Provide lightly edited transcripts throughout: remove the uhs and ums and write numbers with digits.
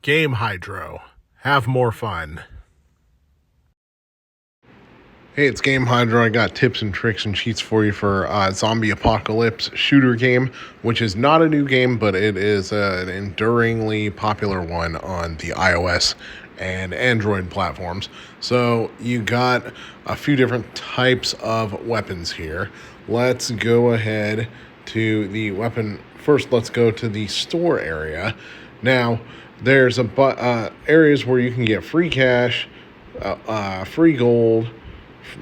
Game Hydro. Have more fun. Hey, it's Game Hydro. I got tips and tricks and cheats for you for Zombie Apocalypse shooter game, which is not a new game, but it is an enduringly popular one on the iOS and Android platforms. So you got a few different types of weapons here. Let's go ahead to the weapon. First, let's go to the store area. Now, there's areas where you can get free cash, free gold,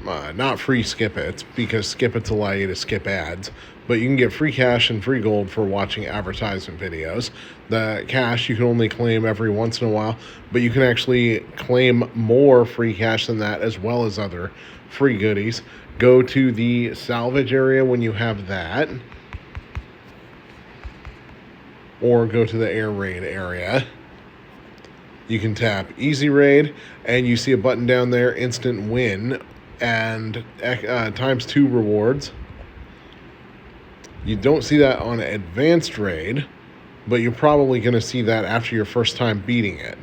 not free skip its, because skip its allow you to skip ads, but you can get free cash and free gold for watching advertisement videos. The cash you can only claim every once in a while, but you can actually claim more free cash than that, as well as other free goodies. Go to the salvage area when you have that, or go to the air raid area. You can tap easy raid, and you see a button down there, instant win, and ×2 rewards. You don't see that on advanced raid, but you're probably going to see that after your first time beating it.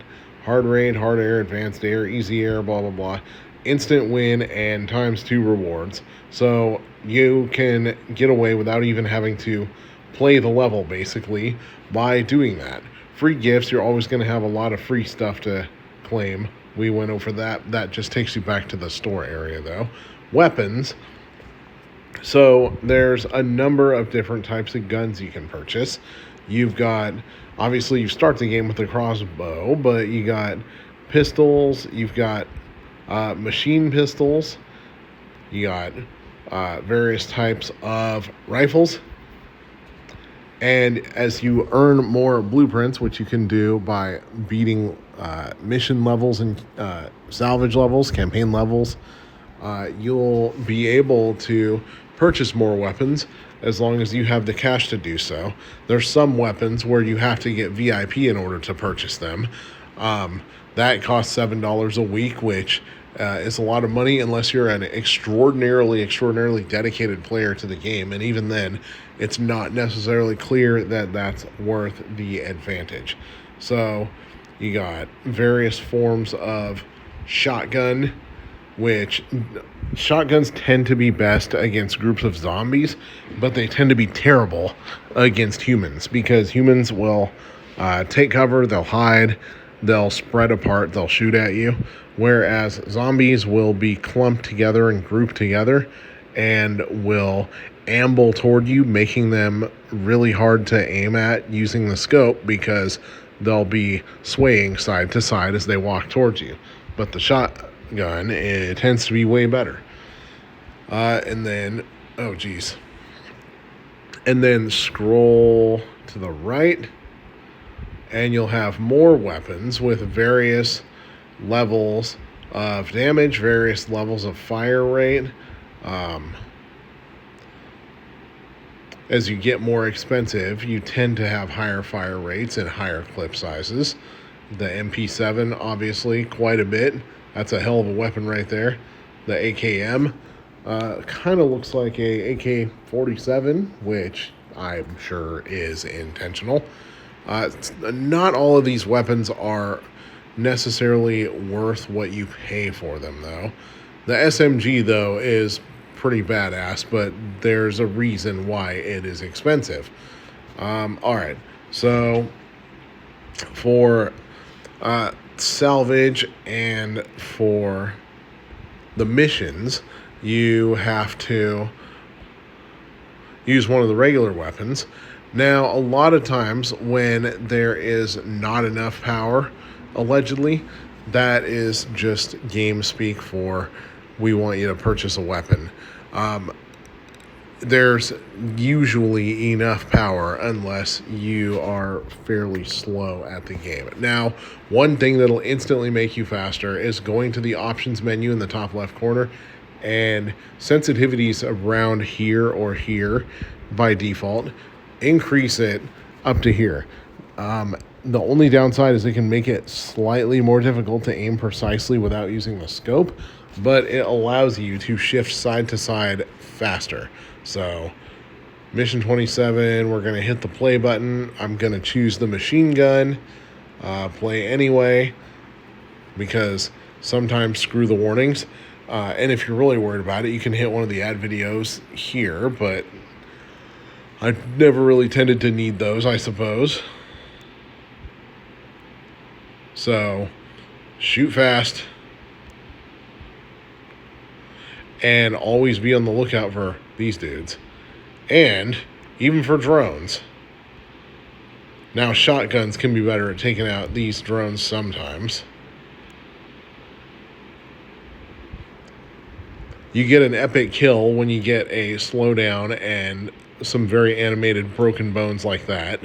Hard raid, hard air, advanced air, easy air, blah, blah, blah. Instant win and ×2 rewards. So you can get away without even having to play the level, basically, by doing that. Free gifts, you're always going to have a lot of free stuff to claim. We went over that. That just takes you back to the store area, though. Weapons. So there's a number of different types of guns you can purchase. You've got, obviously, you start the game with a crossbow, but you got pistols. You've got machine pistols. You got various types of rifles. And as you earn more blueprints, which you can do by beating mission levels and salvage levels, campaign levels, you'll be able to purchase more weapons as long as you have the cash to do so. There's some weapons where you have to get VIP in order to purchase them. That costs $7 a week, which is a lot of money unless you're an extraordinarily dedicated player to the game. And even then, it's not necessarily clear that that's worth the advantage. So you got various forms of shotgun, which shotguns tend to be best against groups of zombies, but they tend to be terrible against humans, because humans will take cover, they'll hide, they'll spread apart, they'll shoot at you, whereas zombies will be clumped together and grouped together and will amble toward you, making them really hard to aim at using the scope, because they'll be swaying side to side as they walk towards you. But the shotgun, it tends to be way better. And then scroll to the right, and you'll have more weapons with various levels of damage, various levels of fire rate. As you get more expensive, you tend to have higher fire rates and higher clip sizes. The MP7, obviously, quite a bit. That's a hell of a weapon right there. The AKM kind of looks like a AK-47, which I'm sure is intentional. Not all of these weapons are necessarily worth what you pay for them, though. The SMG, though, is pretty badass, but there's a reason why it is expensive. Alright, so for salvage and for the missions, you have to use one of the regular weapons. Now, a lot of times when there is not enough power, allegedly, that is just game speak for we want you to purchase a weapon. There's usually enough power unless you are fairly slow at the game. Now, one thing that'll instantly make you faster is going to the options menu in the top left corner, and sensitivities around here or here by default, increase it up to here. The only downside is it can make it slightly more difficult to aim precisely without using the scope, but it allows you to shift side to side faster. So, mission 27, we're going to hit the play button. I'm going to choose the machine gun. play anyway, because sometimes screw the warnings. And if you're really worried about it, you can hit one of the ad videos here, but I've never really tended to need those, I suppose. So, shoot fast. And always be on the lookout for these dudes. And even for drones. Now, shotguns can be better at taking out these drones sometimes. You get an epic kill when you get a slowdown and some very animated broken bones like that.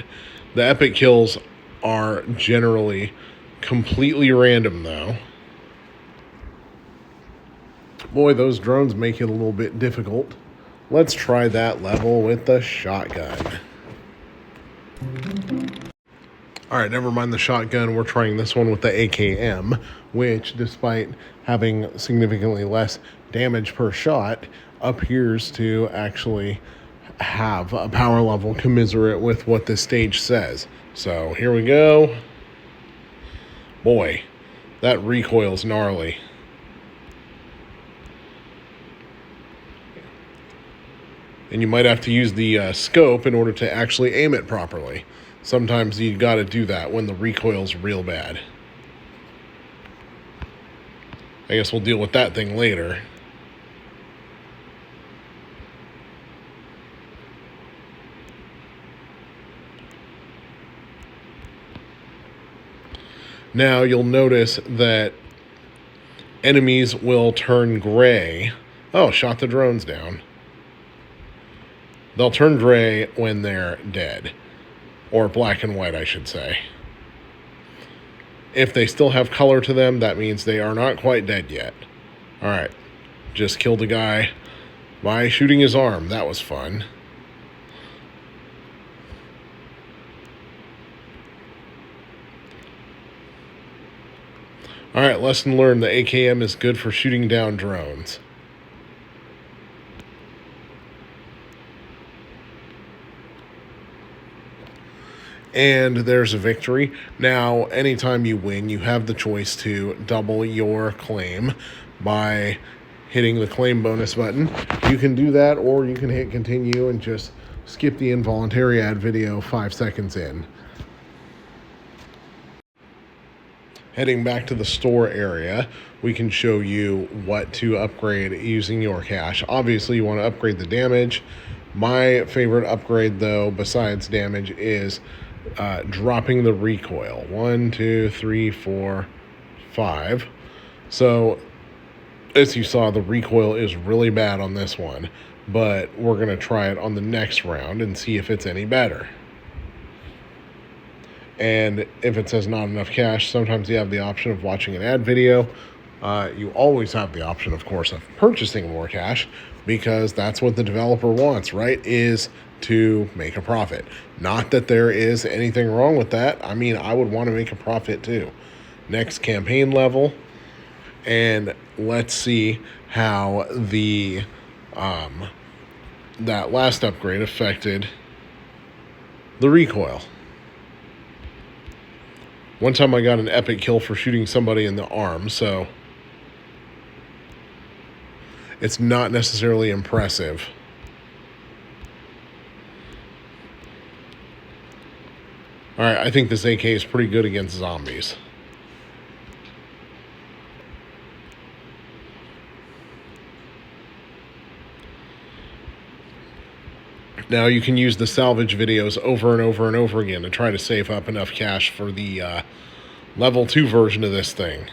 The epic kills are generally completely random, though. Boy, those drones make it a little bit difficult. Let's try that level with the shotgun. Alright, never mind the shotgun. We're trying this one with the AKM, which, despite having significantly less damage per shot, appears to actually have a power level commensurate with what the stage says. So, here we go. Boy, that recoil's gnarly. And you might have to use the scope in order to actually aim it properly. Sometimes you gotta do that when the recoil's real bad. I guess we'll deal with that thing later. Now you'll notice that enemies will turn gray. Oh, shot the drones down. They'll turn gray when they're dead. Or black and white, I should say. If they still have color to them, that means they are not quite dead yet. Alright, just killed a guy by shooting his arm. That was fun. Alright, lesson learned. The AKM is good for shooting down drones. And there's a victory. Now, anytime you win, you have the choice to double your claim by hitting the claim bonus button. You can do that, or you can hit continue and just skip the involuntary ad video 5 seconds in. Heading back to the store area, we can show you what to upgrade using your cash. Obviously, you want to upgrade the damage. My favorite upgrade, though, besides damage, is dropping the recoil. 1, 2, 3, 4, 5. So, as you saw, the recoil is really bad on this one, but we're going to try it on the next round and see if it's any better. And if it says not enough cash, sometimes you have the option of watching an ad video. You always have the option, of course, of purchasing more cash, because that's what the developer wants, right? Is to make a profit. Not that there is anything wrong with that. I mean, I would want to make a profit too. Next campaign level, and let's see how the that last upgrade affected the recoil. One time I got an epic kill for shooting somebody in the arm, so it's not necessarily impressive. Alright, I think this AK is pretty good against zombies. Now you can use the salvage videos over and over and over again to try to save up enough cash for the level 2 version of this thing.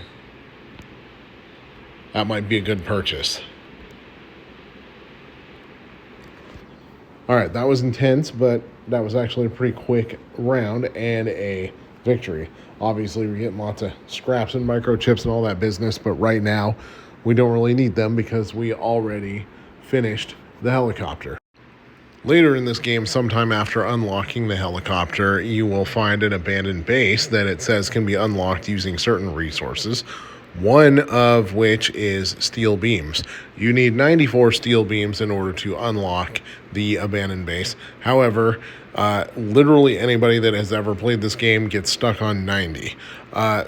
That might be a good purchase. Alright, that was intense, but that was actually a pretty quick round and a victory. Obviously, we're getting lots of scraps and microchips and all that business, but right now, we don't really need them because we already finished the helicopter. Later in this game, sometime after unlocking the helicopter, you will find an abandoned base that it says can be unlocked using certain resources. one of which is steel beams. You need 94 steel beams in order to unlock the abandoned base. However, literally anybody that has ever played this game gets stuck on 90.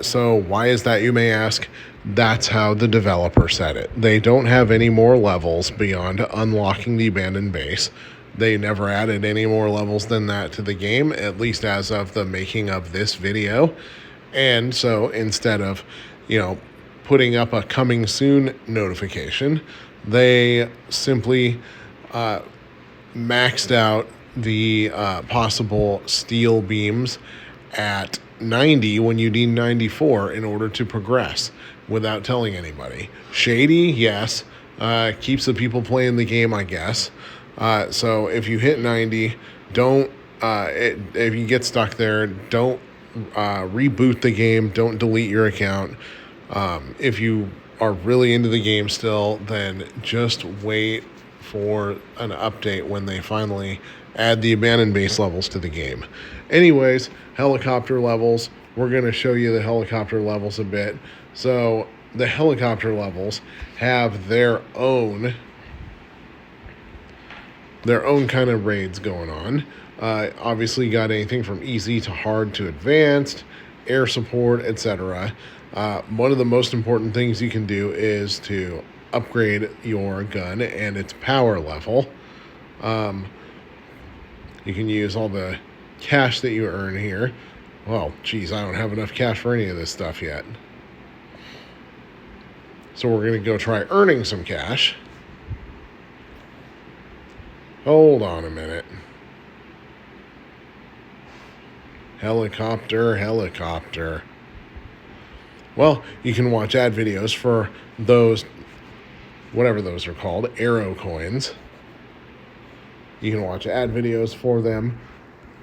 So why is that, you may ask? That's how the developer said it. They don't have any more levels beyond unlocking the abandoned base. They never added any more levels than that to the game, at least as of the making of this video. And so instead of, putting up a coming soon notification, they simply maxed out the possible steel beams at 90 when you need 94 in order to progress without telling anybody. Shady, yes. Keeps the people playing the game, I guess. So if you hit 90, don't, if you get stuck there, don't reboot the game. Don't delete your account. If you are really into the game still, then just wait for an update when they finally add the abandoned base levels to the game. Anyways, helicopter levels. We're going to show you the helicopter levels a bit. So the helicopter levels have their own kind of raids going on. Obviously, you got anything from easy to hard to advanced, air support, etc. One of the most important things you can do is to upgrade your gun and its power level. You can use all the cash that you earn here. Well, geez, I don't have enough cash for any of this stuff yet. So we're going to go try earning some cash. Hold on a minute. Helicopter. Well, you can watch ad videos for those, whatever those are called, aero coins. You can watch ad videos for them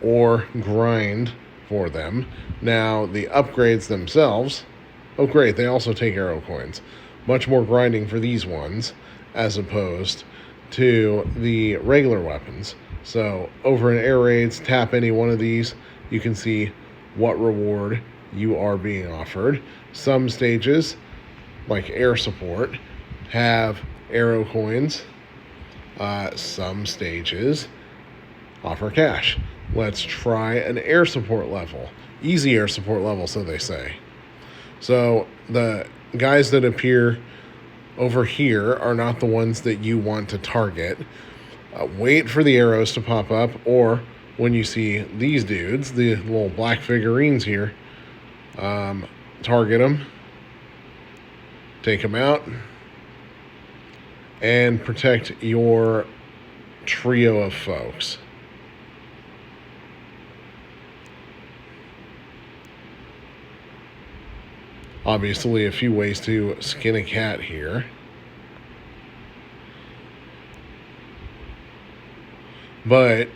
or grind for them. Now, the upgrades themselves, oh great, they also take aero coins. Much more grinding for these ones as opposed to the regular weapons. So over in air raids, tap any one of these, you can see what reward you are being offered. Some stages, like air support, have aero coins. Some stages offer cash. Let's try an air support level. Easy air support level, so they say. So the guys that appear over here are not the ones that you want to target. Wait for the arrows to pop up, or when you see these dudes, the little black figurines here, target them, take them out, and protect your trio of folks. Obviously, a few ways to skin a cat here. But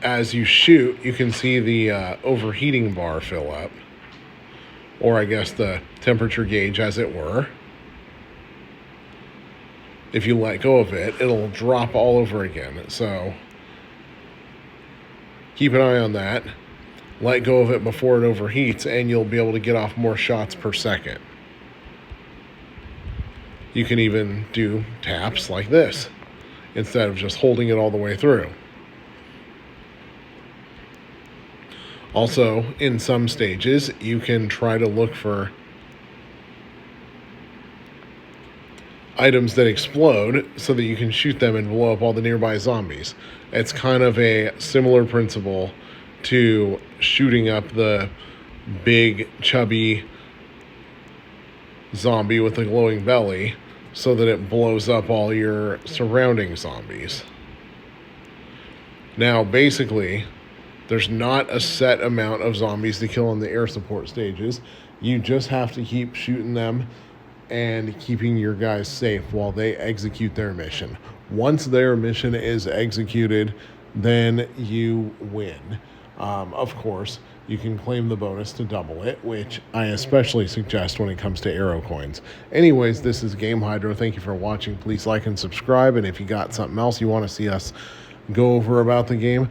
as you shoot, you can see the overheating bar fill up. Or I guess the temperature gauge, as it were. If you let go of it, it'll drop all over again. So keep an eye on that. Let go of it before it overheats, and you'll be able to get off more shots per second. You can even do taps like this instead of just holding it all the way through. Also, in some stages, you can try to look for items that explode so that you can shoot them and blow up all the nearby zombies. It's kind of a similar principle to shooting up the big, chubby zombie with a glowing belly so that it blows up all your surrounding zombies. Now, basically, there's not a set amount of zombies to kill in the air support stages. You just have to keep shooting them and keeping your guys safe while they execute their mission. Once their mission is executed, then you win. Of course, you can claim the bonus to double it, which I especially suggest when it comes to aero coins. Anyways, this is Game Hydro. Thank you for watching. Please like and subscribe. And if you got something else you want to see us go over about the game,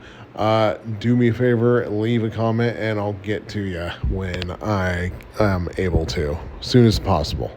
do me a favor, leave a comment, and I'll get to you when I am able to, as soon as possible.